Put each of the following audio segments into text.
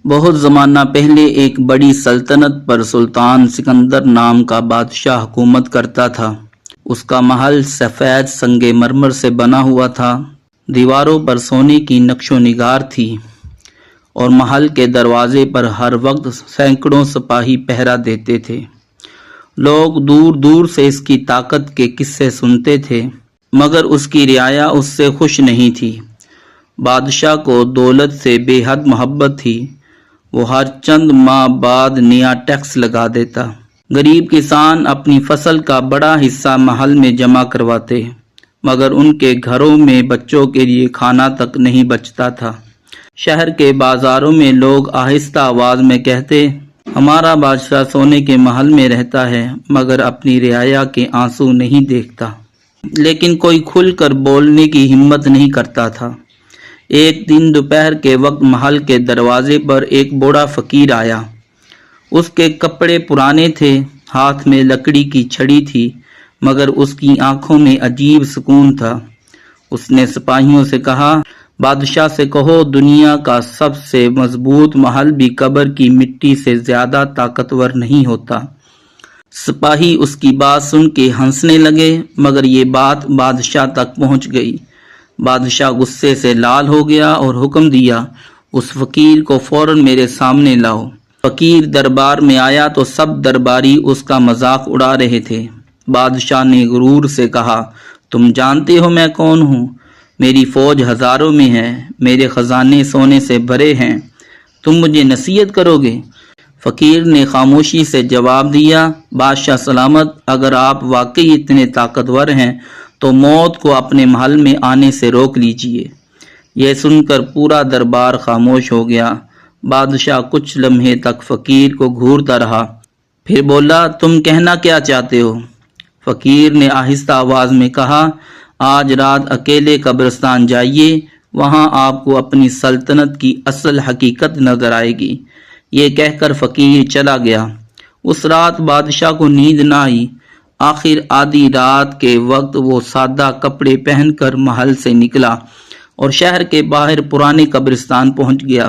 بہت زمانہ پہلے ایک بڑی سلطنت پر سلطان سکندر نام کا بادشاہ حکومت کرتا تھا۔ اس کا محل سفید سنگ مرمر سے بنا ہوا تھا، دیواروں پر سونے کی نقش و نگار تھی اور محل کے دروازے پر ہر وقت سینکڑوں سپاہی پہرا دیتے تھے۔ لوگ دور دور سے اس کی طاقت کے قصے سنتے تھے، مگر اس کی رعایا اس سے خوش نہیں تھی۔ بادشاہ کو دولت سے بے حد محبت تھی۔ وہ ہر چند ماہ بعد نیا ٹیکس لگا دیتا۔ غریب کسان اپنی فصل کا بڑا حصہ محل میں جمع کرواتے، مگر ان کے گھروں میں بچوں کے لیے کھانا تک نہیں بچتا تھا۔ شہر کے بازاروں میں لوگ آہستہ آواز میں کہتے، ہمارا بادشاہ سونے کے محل میں رہتا ہے مگر اپنی رعایا کے آنسو نہیں دیکھتا۔ لیکن کوئی کھل کر بولنے کی ہمت نہیں کرتا تھا۔ ایک دن دوپہر کے وقت محل کے دروازے پر ایک بوڑھا فقیر آیا۔ اس کے کپڑے پرانے تھے، ہاتھ میں لکڑی کی چھڑی تھی، مگر اس کی آنکھوں میں عجیب سکون تھا۔ اس نے سپاہیوں سے کہا، بادشاہ سے کہو دنیا کا سب سے مضبوط محل بھی قبر کی مٹی سے زیادہ طاقتور نہیں ہوتا۔ سپاہی اس کی بات سن کے ہنسنے لگے، مگر یہ بات بادشاہ تک پہنچ گئی۔ بادشاہ غصے سے لال ہو گیا اور حکم دیا، اس فقیر کو فوراً میرے سامنے لاؤ۔ فقیر دربار میں آیا تو سب درباری اس کا مذاق اڑا رہے تھے۔ بادشاہ نے غرور سے کہا، تم جانتے ہو میں کون ہوں؟ میری فوج ہزاروں میں ہے، میرے خزانے سونے سے بھرے ہیں، تم مجھے نصیحت کرو گے؟ فقیر نے خاموشی سے جواب دیا، بادشاہ سلامت، اگر آپ واقعی اتنے طاقتور ہیں تو موت کو اپنے محل میں آنے سے روک لیجئے۔ یہ سن کر پورا دربار خاموش ہو گیا۔ بادشاہ کچھ لمحے تک فقیر کو گھورتا رہا، پھر بولا، تم کہنا کیا چاہتے ہو؟ فقیر نے آہستہ آواز میں کہا، آج رات اکیلے قبرستان جائیے، وہاں آپ کو اپنی سلطنت کی اصل حقیقت نظر آئے گی۔ یہ کہہ کر فقیر چلا گیا۔ اس رات بادشاہ کو نیند نہ آئی۔ آخر آدھی رات کے وقت وہ سادہ کپڑے پہن کر محل سے نکلا اور شہر کے باہر پرانے قبرستان پہنچ گیا۔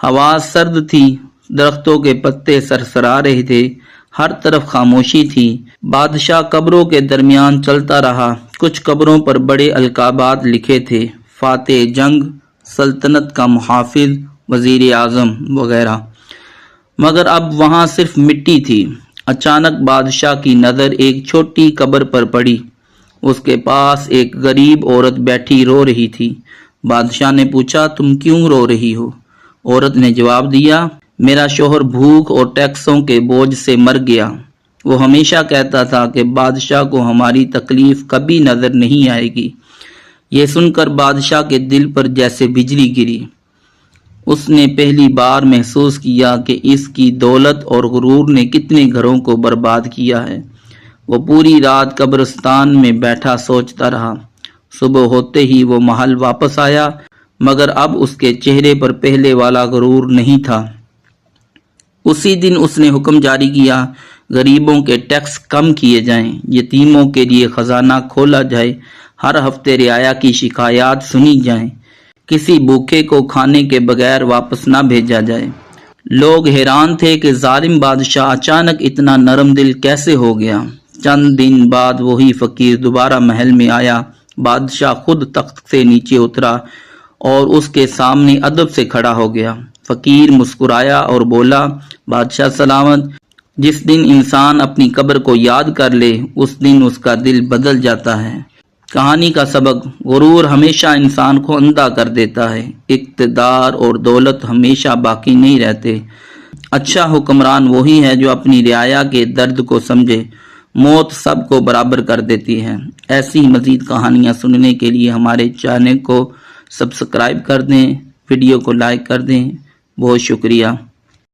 ہوا سرد تھی، درختوں کے پتے سرسرا رہے تھے، ہر طرف خاموشی تھی۔ بادشاہ قبروں کے درمیان چلتا رہا۔ کچھ قبروں پر بڑے القابات لکھے تھے، فاتح جنگ، سلطنت کا محافظ، وزیر اعظم وغیرہ، مگر اب وہاں صرف مٹی تھی۔ اچانک بادشاہ کی نظر ایک چھوٹی قبر پر پڑی۔ اس کے پاس ایک غریب عورت بیٹھی رو رہی تھی۔ بادشاہ نے پوچھا، تم کیوں رو رہی ہو؟ عورت نے جواب دیا، میرا شوہر بھوک اور ٹیکسوں کے بوجھ سے مر گیا۔ وہ ہمیشہ کہتا تھا کہ بادشاہ کو ہماری تکلیف کبھی نظر نہیں آئے گی۔ یہ سن کر بادشاہ کے دل پر جیسے بجلی گری۔ اس نے پہلی بار محسوس کیا کہ اس کی دولت اور غرور نے کتنے گھروں کو برباد کیا ہے۔ وہ پوری رات قبرستان میں بیٹھا سوچتا رہا۔ صبح ہوتے ہی وہ محل واپس آیا، مگر اب اس کے چہرے پر پہلے والا غرور نہیں تھا۔ اسی دن اس نے حکم جاری کیا، غریبوں کے ٹیکس کم کیے جائیں، یتیموں کے لیے خزانہ کھولا جائے، ہر ہفتے رعایا کی شکایات سنی جائیں، کسی بھوکے کو کھانے کے بغیر واپس نہ بھیجا جائے۔ لوگ حیران تھے کہ ظالم بادشاہ اچانک اتنا نرم دل کیسے ہو گیا۔ چند دن بعد وہی فقیر دوبارہ محل میں آیا۔ بادشاہ خود تخت سے نیچے اترا اور اس کے سامنے ادب سے کھڑا ہو گیا۔ فقیر مسکرایا اور بولا، بادشاہ سلامت، جس دن انسان اپنی قبر کو یاد کر لے اس دن اس کا دل بدل جاتا ہے۔ کہانی کا سبق، غرور ہمیشہ انسان کو اندھا کر دیتا ہے۔ اقتدار اور دولت ہمیشہ باقی نہیں رہتے۔ اچھا حکمران وہی ہے جو اپنی رعایا کے درد کو سمجھے۔ موت سب کو برابر کر دیتی ہے۔ ایسی مزید کہانیاں سننے کے لیے ہمارے چینل کو سبسکرائب کر دیں، ویڈیو کو لائک کر دیں۔ بہت شکریہ۔